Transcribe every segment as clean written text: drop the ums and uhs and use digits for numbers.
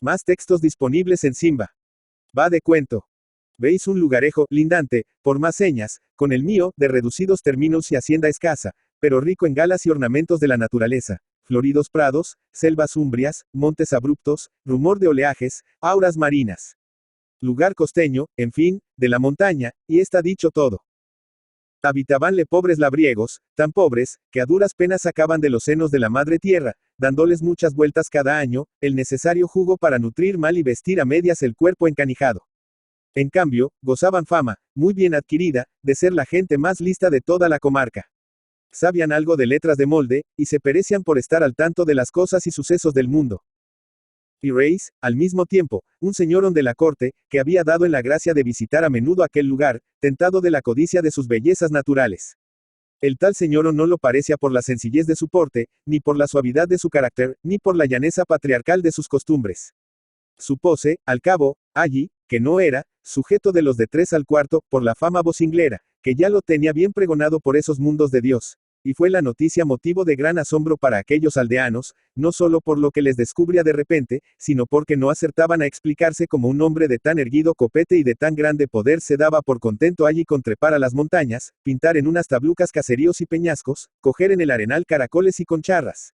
Más textos disponibles en Simba. Va de cuento. Veis un lugarejo, lindante, por más señas, con el mío, de reducidos términos y hacienda escasa, pero rico en galas y ornamentos de la naturaleza, floridos prados, selvas umbrias, montes abruptos, rumor de oleajes, auras marinas. Lugar costeño, en fin, de la montaña, y está dicho todo. Habitabanle pobres labriegos, tan pobres, que a duras penas sacaban de los senos de la madre tierra, dándoles muchas vueltas cada año, el necesario jugo para nutrir mal y vestir a medias el cuerpo encanijado. En cambio, gozaban fama, muy bien adquirida, de ser la gente más lista de toda la comarca. Sabían algo de letras de molde, y se perecian por estar al tanto de las cosas y sucesos del mundo. Y Reis, al mismo tiempo, un señorón de la corte, que había dado en la gracia de visitar a menudo aquel lugar, tentado de la codicia de sus bellezas naturales. El tal señorón no lo parecía por la sencillez de su porte, ni por la suavidad de su carácter, ni por la llaneza patriarcal de sus costumbres. Supose, al cabo, allí, que no era, sujeto de los de 3 al cuarto, por la fama vocinglera, que ya lo tenía bien pregonado por esos mundos de Dios. Y fue la noticia motivo de gran asombro para aquellos aldeanos, no solo por lo que les descubría de repente, sino porque no acertaban a explicarse cómo un hombre de tan erguido copete y de tan grande poder se daba por contento allí con trepar a las montañas, pintar en unas tablucas caseríos y peñascos, coger en el arenal caracoles y concharras.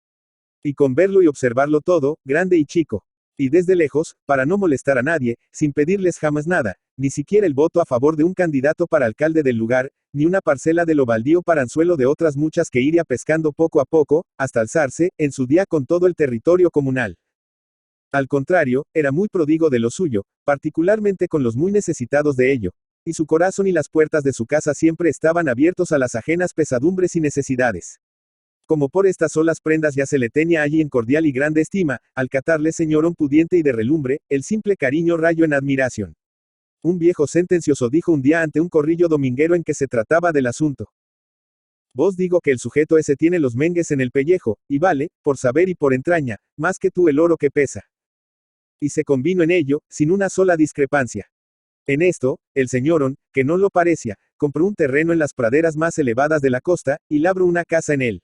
Y con verlo y observarlo todo, grande y chico. Y desde lejos, para no molestar a nadie, sin pedirles jamás nada, ni siquiera el voto a favor de un candidato para alcalde del lugar, ni una parcela de lo baldío para anzuelo de otras muchas que iría pescando poco a poco, hasta alzarse, en su día con todo el territorio comunal. Al contrario, era muy prodigo de lo suyo, particularmente con los muy necesitados de ello, y su corazón y las puertas de su casa siempre estaban abiertos a las ajenas pesadumbres y necesidades. Como por estas solas prendas ya se le tenía allí en cordial y grande estima, al catarle señorón pudiente y de relumbre, el simple cariño rayó en admiración. Un viejo sentencioso dijo un día ante un corrillo dominguero en que se trataba del asunto. Vos digo que el sujeto ese tiene los mengues en el pellejo, y vale, por saber y por entraña, más que tú el oro que pesa. Y se convino en ello, sin una sola discrepancia. En esto, el señorón, que no lo parecía, compró un terreno en las praderas más elevadas de la costa, y labró una casa en él.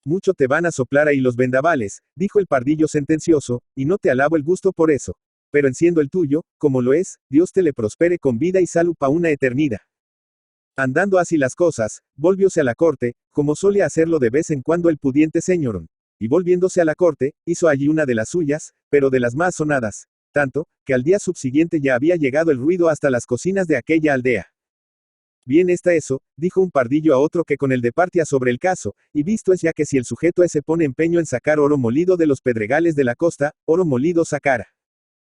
Mucho te van a soplar ahí los vendavales, dijo el pardillo sentencioso, y no te alabo el gusto por eso. Pero en siendo el tuyo, como lo es, Dios te le prospere con vida y salud pa' una eternidad. Andando así las cosas, volvióse a la corte, como solía hacerlo de vez en cuando el pudiente señorón. Y volviéndose a la corte, hizo allí una de las suyas, pero de las más sonadas, tanto, que al día subsiguiente ya había llegado el ruido hasta las cocinas de aquella aldea. Bien está eso, dijo un pardillo a otro que con el departía sobre el caso, y visto es ya que si el sujeto ese pone empeño en sacar oro molido de los pedregales de la costa, oro molido sacara.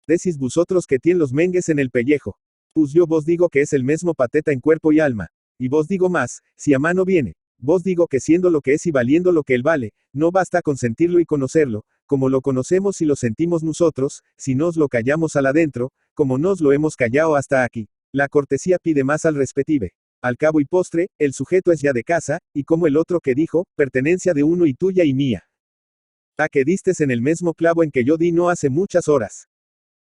Decís vosotros que tiene los mengues en el pellejo. Pues yo vos digo que es el mesmo pateta en cuerpo y alma. Y vos digo más, si a mano viene. Vos digo que siendo lo que es y valiendo lo que él vale, no basta con sentirlo y conocerlo, como lo conocemos y lo sentimos nosotros, si nos lo callamos al adentro, como nos lo hemos callado hasta aquí. La cortesía pide más al respetive. Al cabo y postre, el sujeto es ya de casa, y como el otro que dijo, pertenencia de uno y tuya y mía. A que distes en el mismo clavo en que yo di no hace muchas horas.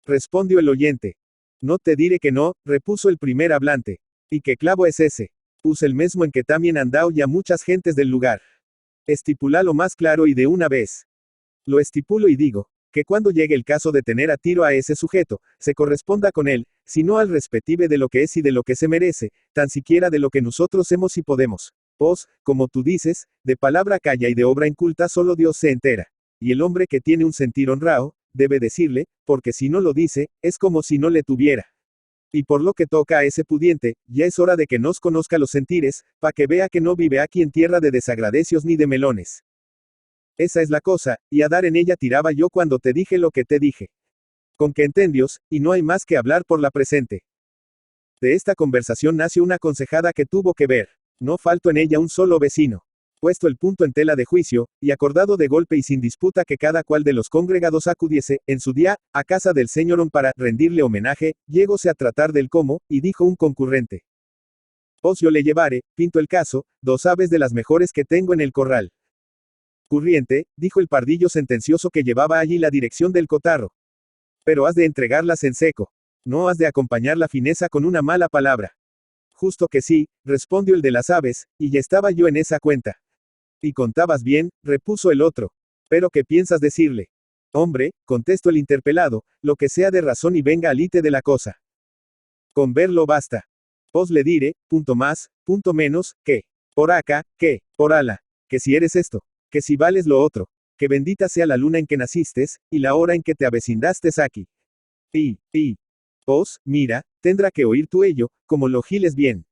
Respondió el oyente. No te diré que no, repuso el primer hablante. ¿Y qué clavo es ese? Pues el mismo en que también andao ya muchas gentes del lugar. Estipulalo más claro y de una vez. Lo estipulo y digo, que cuando llegue el caso de tener a tiro a ese sujeto, se corresponda con él, sino al respective de lo que es y de lo que se merece, tan siquiera de lo que nosotros hemos y podemos. Pues, como tú dices, de palabra calla y de obra inculta solo Dios se entera. Y el hombre que tiene un sentir honrado, debe decirle, porque si no lo dice, es como si no le tuviera. Y por lo que toca a ese pudiente, ya es hora de que nos conozca los sentires, pa' que vea que no vive aquí en tierra de desagradecios ni de melones. Esa es la cosa, y a dar en ella tiraba yo cuando te dije lo que te dije. Con que entendios, y no hay más que hablar por la presente. De esta conversación nació una aconsejada que tuvo que ver. No faltó en ella un solo vecino. Puesto el punto en tela de juicio, y acordado de golpe y sin disputa que cada cual de los congregados acudiese, en su día, a casa del señorón para rendirle homenaje, llegóse a tratar del cómo, y dijo un concurrente. Os yo le llevaré, pinto el caso, 2 aves de las mejores que tengo en el corral. Curriente, dijo el pardillo sentencioso que llevaba allí la dirección del cotarro. Pero has de entregarlas en seco. No has de acompañar la fineza con una mala palabra. Justo que sí, respondió el de las aves, y ya estaba yo en esa cuenta. Y contabas bien, repuso el otro. Pero ¿qué piensas decirle? Hombre, contestó el interpelado, lo que sea de razón y venga al ite de la cosa. Con verlo basta. Os le diré, punto más, punto menos, que, por acá, que, por ala, que si eres esto, que si vales lo otro, que bendita sea la luna en que naciste, y la hora en que te avecindaste aquí. Os, mira, tendrá que oír tú ello, como lo giles bien.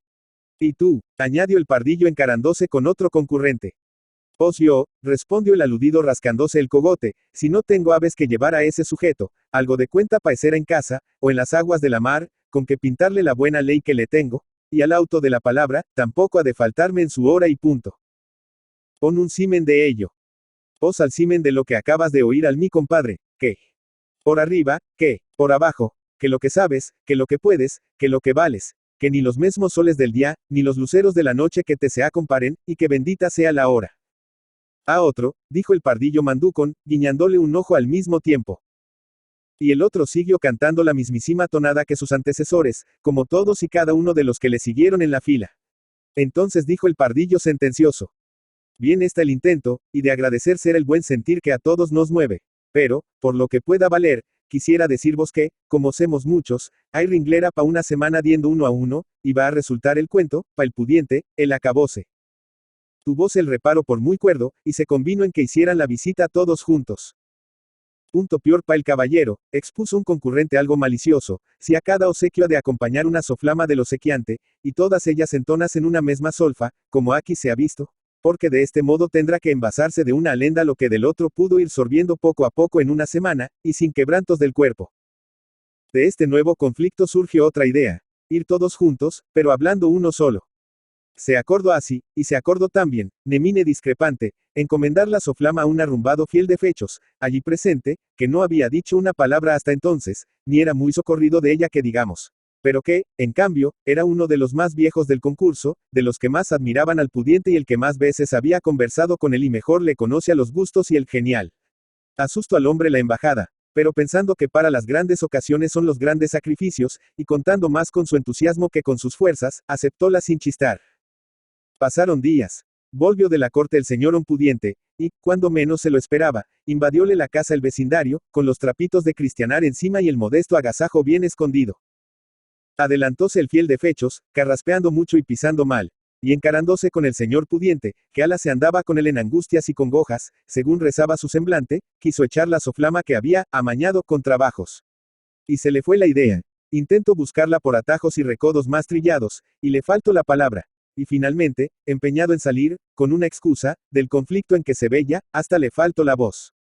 Y tú, añadió el pardillo encarándose con otro concurrente. Os yo, respondió el aludido rascándose el cogote, si no tengo aves que llevar a ese sujeto, algo de cuenta paecer en casa, o en las aguas de la mar, con que pintarle la buena ley que le tengo, y al auto de la palabra, tampoco ha de faltarme en su hora y punto. Pon un simen de ello. Os al simen de lo que acabas de oír al mi compadre, que por arriba, que por abajo, que lo que sabes, que lo que puedes, que lo que vales, que ni los mismos soles del día, ni los luceros de la noche que te se acomparen, y que bendita sea la hora. A otro, dijo el pardillo Manducón, guiñándole un ojo al mismo tiempo. Y el otro siguió cantando la mismísima tonada que sus antecesores, como todos y cada uno de los que le siguieron en la fila. Entonces dijo el pardillo sentencioso. Bien está el intento, y de agradecer ser el buen sentir que a todos nos mueve. Pero, por lo que pueda valer, quisiera decirvos que, como semos muchos, hay ringlera pa' una semana diendo uno a uno, y va a resultar el cuento, pa' el pudiente, el acabose. Tuvose el reparo por muy cuerdo, y se convino en que hicieran la visita todos juntos. Punto peor pa' el caballero, expuso un concurrente algo malicioso, si a cada obsequio ha de acompañar una soflama del obsequiante, y todas ellas entonas en una misma solfa, como aquí se ha visto, porque de este modo tendrá que envasarse de una alenda lo que del otro pudo ir sorbiendo poco a poco en una semana, y sin quebrantos del cuerpo. De este nuevo conflicto surgió otra idea, ir todos juntos, pero hablando uno solo. Se acordó así, y se acordó también, Nemine discrepante, encomendar la soflama a un arrumbado fiel de fechos, allí presente, que no había dicho una palabra hasta entonces, ni era muy socorrido de ella que digamos. Pero que, en cambio, era uno de los más viejos del concurso, de los que más admiraban al pudiente y el que más veces había conversado con él y mejor le conoce a los gustos y el genial. Asustó al hombre la embajada, pero pensando que para las grandes ocasiones son los grandes sacrificios, y contando más con su entusiasmo que con sus fuerzas, aceptóla sin chistar. Pasaron días. Volvió de la corte el señor Ompudiente, y, cuando menos se lo esperaba, invadióle la casa el vecindario, con los trapitos de cristianar encima y el modesto agasajo bien escondido. Adelantóse el fiel de fechos, carraspeando mucho y pisando mal, y encarándose con el señor Pudiente, que ala se andaba con él en angustias y congojas, según rezaba su semblante, quiso echar la soflama que había amañado con trabajos. Y se le fue la idea. Intento buscarla por atajos y recodos más trillados, y le faltó la palabra. Y finalmente, empeñado en salir, con una excusa, del conflicto en que se veía, hasta le faltó la voz.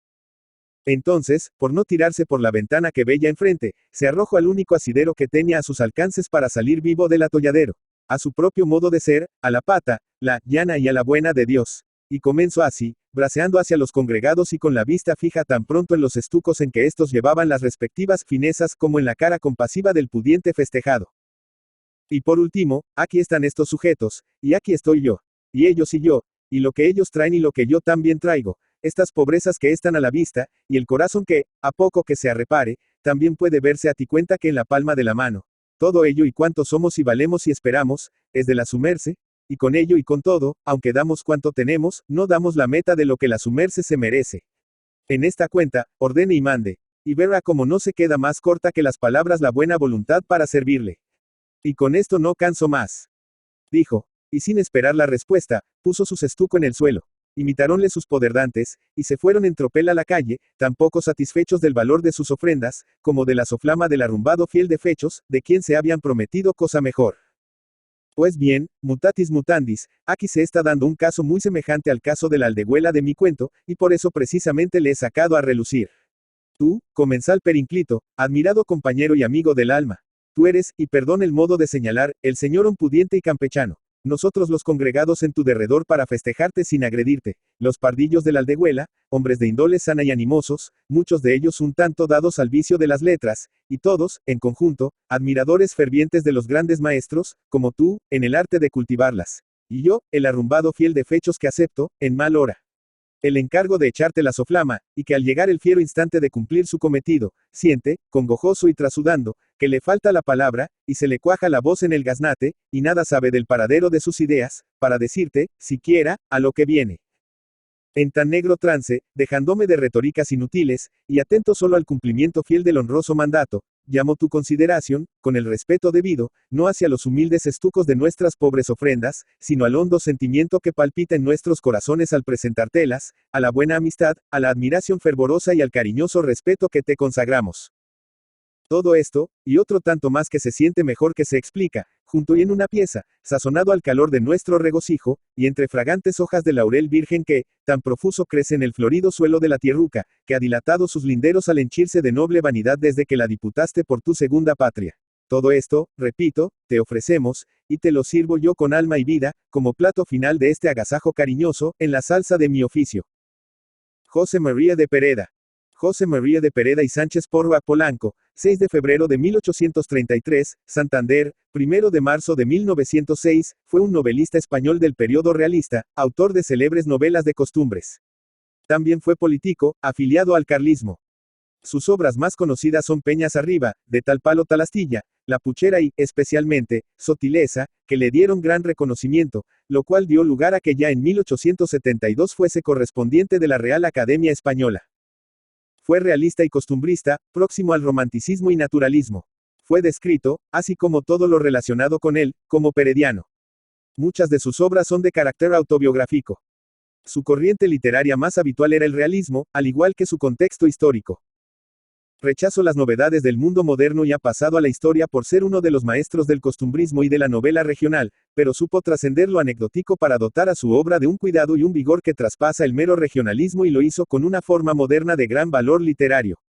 Entonces, por no tirarse por la ventana que veía enfrente, se arrojó al único asidero que tenía a sus alcances para salir vivo del atolladero. A su propio modo de ser, a la pata, la llana y a la buena de Dios. Y comenzó así, braceando hacia los congregados y con la vista fija tan pronto en los estucos en que éstos llevaban las respectivas finezas como en la cara compasiva del pudiente festejado. Y por último, aquí están estos sujetos, y aquí estoy yo, y ellos y yo, y lo que ellos traen y lo que yo también traigo, estas pobrezas que están a la vista, y el corazón que, a poco que se arrepare, también puede verse a ti cuenta que en la palma de la mano. Todo ello y cuanto somos y valemos y esperamos, es de la sumerse, y con ello y con todo, aunque damos cuanto tenemos, no damos la meta de lo que la sumerse se merece. En esta cuenta, ordene y mande, y verá como no se queda más corta que las palabras la buena voluntad para servirle. Y con esto no canso más. Dijo, y sin esperar la respuesta, puso sus estuco en el suelo. Imitaronle sus poderdantes, y se fueron en tropel a la calle, tampoco satisfechos del valor de sus ofrendas, como de la soflama del arrumbado fiel de fechos, de quien se habían prometido cosa mejor. Pues bien, mutatis mutandis, aquí se está dando un caso muy semejante al caso de la aldehuela de mi cuento, y por eso precisamente le he sacado a relucir. Tú, comensal perinclito, admirado compañero y amigo del alma. Tú eres, y perdón el modo de señalar, el señor ompudiente y campechano. Nosotros los congregados en tu derredor para festejarte sin agredirte, los pardillos de la aldehuela, hombres de índole sana y animosos, muchos de ellos un tanto dados al vicio de las letras, y todos, en conjunto, admiradores fervientes de los grandes maestros, como tú, en el arte de cultivarlas. Y yo, el arrumbado fiel de fechos que acepto, en mal hora, el encargo de echarte la soflama, y que al llegar el fiero instante de cumplir su cometido, siente, congojoso y trasudando, que le falta la palabra, y se le cuaja la voz en el gaznate, y nada sabe del paradero de sus ideas, para decirte, siquiera, a lo que viene. En tan negro trance, dejándome de retóricas inútiles, y atento solo al cumplimiento fiel del honroso mandato, llamo tu consideración, con el respeto debido, no hacia los humildes estucos de nuestras pobres ofrendas, sino al hondo sentimiento que palpita en nuestros corazones al presentártelas, a la buena amistad, a la admiración fervorosa y al cariñoso respeto que te consagramos. Todo esto, y otro tanto más que se siente mejor que se explica, junto y en una pieza, sazonado al calor de nuestro regocijo, y entre fragantes hojas de laurel virgen que, tan profuso crece en el florido suelo de la tierruca, que ha dilatado sus linderos al henchirse de noble vanidad desde que la diputaste por tu segunda patria. Todo esto, repito, te ofrecemos, y te lo sirvo yo con alma y vida, como plato final de este agasajo cariñoso, en la salsa de mi oficio. José María de Pereda. José María de Pereda y Sánchez Porra Polanco, 6 de febrero de 1833, Santander, 1 de marzo de 1906, fue un novelista español del periodo realista, autor de célebres novelas de costumbres. También fue político, afiliado al carlismo. Sus obras más conocidas son Peñas arriba, de tal palo tal astilla, La puchera y, especialmente, Sotileza, que le dieron gran reconocimiento, lo cual dio lugar a que ya en 1872 fuese correspondiente de la Real Academia Española. Fue realista y costumbrista, próximo al romanticismo y naturalismo. Fue descrito, así como todo lo relacionado con él, como perediano. Muchas de sus obras son de carácter autobiográfico. Su corriente literaria más habitual era el realismo, al igual que su contexto histórico. Rechazó las novedades del mundo moderno y ha pasado a la historia por ser uno de los maestros del costumbrismo y de la novela regional, pero supo trascender lo anecdótico para dotar a su obra de un cuidado y un vigor que traspasa el mero regionalismo y lo hizo con una forma moderna de gran valor literario.